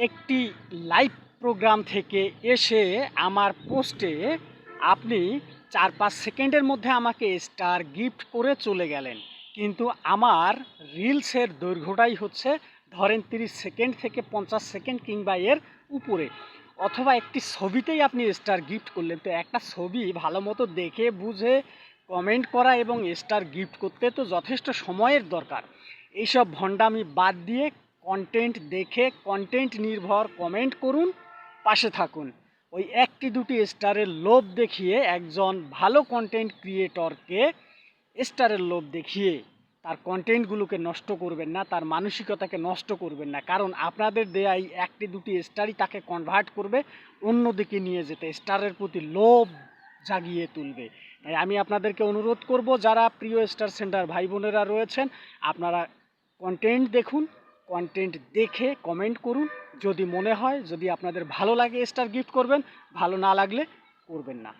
একটি live programme থেকে এসে আমার পোস্টে আপনি 4-5 সেকেন্ডের মধ্যে আমাকে স্টার গিফট করে চলে গেলেন, কিন্তু আমার রিলসের দৈর্ঘ্যটাই হচ্ছে ধরেন 30 সেকেন্ড থেকে 50 সেকেন্ড কিংবা এর উপরে, অথবা একটি ছবিতেই আপনি স্টার গিফট করলেন। তো একটা ছবি ভালো মতো দেখে বুঝে কমেন্ট করা এবং স্টার গিফট করতে তো যথেষ্ট সময়ের দরকার। এইসব ভণ্ডামি বাদ দিয়ে কন্টেন্ট দেখে কন্টেন্ট নির্ভর কমেন্ট করুন, পাশে থাকুন। ওই একটি দুটি স্টারের লোভ দেখিয়ে একজন ভালো কন্টেন্ট ক্রিয়েটরকে স্টারের লোভ দেখিয়ে তার কন্টেন্টগুলোকে নষ্ট করবেন না, তার মানসিকতাকে নষ্ট করবেন না, কারণ আপনাদের দেয়া এই একটি দুটি স্টারই তাকে কনভার্ট করবে অন্যদিকে নিয়ে যেতে, স্টারের প্রতি লোভ জাগিয়ে তুলবে। তাই আমি আপনাদেরকে অনুরোধ করব, যারা প্রিয় স্টার সেন্টার ভাই বোনেরা রয়েছেন, আপনারা কন্টেন্ট দেখুন, কন্টেন্ট দেখে কমেন্ট করুন। যদি মনে হয়, যদি আপনাদের ভালো লাগে স্টার গিফট করবেন, ভালো না লাগলে করবেন না।